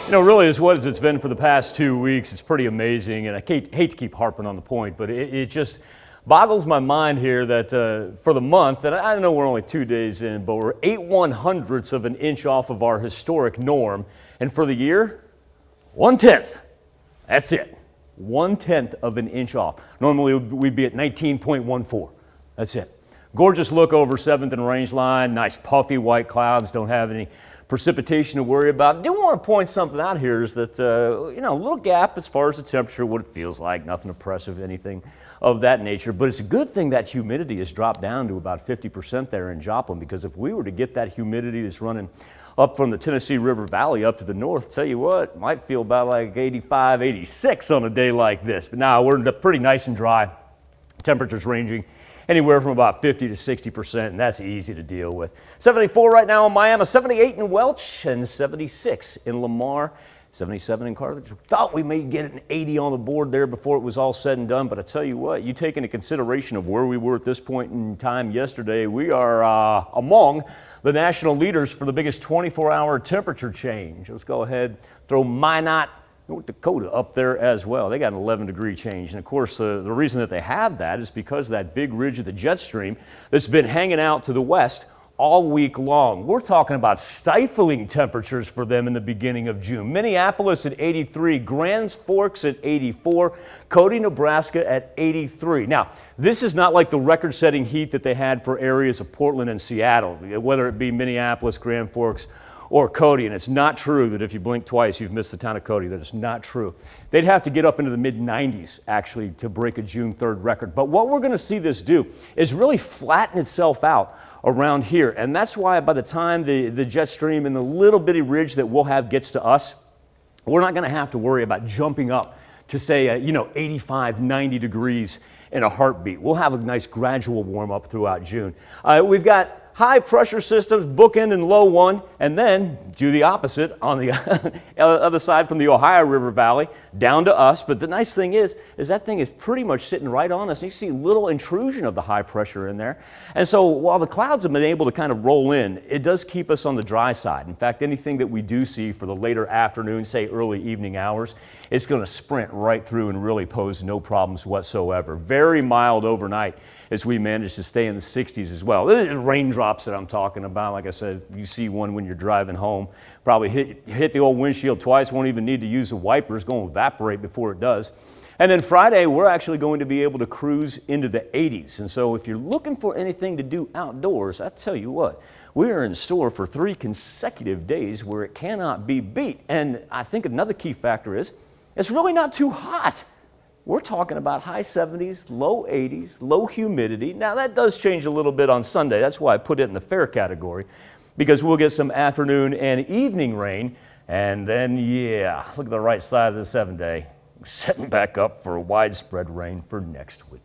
Really as what it's been for the past 2 weeks. It's pretty amazing, and I hate to keep harping on the point, but it just boggles my mind here that for the month, and I know we're only 2 days in, but we're 8/100ths of an inch off of our historic norm, and for the year, 1/10. That's it. 1/10 of an inch off. Normally we'd be at 19.14. That's it. Gorgeous look over 7th and Range Line. Nice puffy white clouds. Don't have any precipitation to worry about. I do want to point something out here is that, a little gap as far as the temperature, what it feels like, nothing oppressive, anything of that nature. But it's a good thing that humidity has dropped down to about 50% there in Joplin, because if we were to get that humidity that's running up from the Tennessee River Valley up to the north, tell you what, might feel about like 85, 86 on a day like this. But now we're pretty nice and dry. Temperatures ranging anywhere from about 50 to 60%, and that's easy to deal with. 74 right now in Miami, 78 in Welch, and 76 in Lamar, 77 in Carthage. Thought we may get an 80 on the board there before it was all said and done, but I tell you what, you take into consideration of where we were at this point in time yesterday, we are among the national leaders for the biggest 24-hour temperature change. Let's go ahead, throw Minot, North Dakota up there as well. They got an 11-degree change. And of course, the reason that they have that is because of that big ridge of the jet stream that's been hanging out to the west all week long. We're talking about stifling temperatures for them in the beginning of June. Minneapolis at 83, Grand Forks at 84, Cody, Nebraska at 83. Now, this is not like the record-setting heat that they had for areas of Portland and Seattle, whether it be Minneapolis, Grand Forks, or Cody, and it's not true that if you blink twice, you've missed the town of Cody. That is not true. They'd have to get up into the mid-90s, actually, to break a June 3rd record. But what we're going to see this do is really flatten itself out around here, and that's why by the time the jet stream and the little bitty ridge that we'll have gets to us, we're not going to have to worry about jumping up to say, 85, 90 degrees in a heartbeat. We'll have a nice gradual warm-up throughout June. We've got high pressure systems, bookend and low one, and then do the opposite on the other side from the Ohio River Valley down to us. But the nice thing is that thing is pretty much sitting right on us. And you see little intrusion of the high pressure in there. And so while the clouds have been able to kind of roll in, it does keep us on the dry side. In fact, anything that we do see for the later afternoon, say early evening hours, it's going to sprint right through and really pose no problems whatsoever. Very mild overnight as we manage to stay in the 60s as well. This is raindrops that I'm talking about. Like I said, you see one when you're driving home, probably hit the old windshield twice, won't even need to use the wipers, going to evaporate before it does. And then Friday, we're actually going to be able to cruise into the 80s. And so if you're looking for anything to do outdoors, I tell you what, we are in store for 3 consecutive days where it cannot be beat. And I think another key factor is it's really not too hot. We're talking about high 70s, low 80s, low humidity. Now that does change a little bit on Sunday. That's why I put it in the fair category, because we'll get some afternoon and evening rain. And then, look at the right side of the 7-day, setting back up for widespread rain for next week.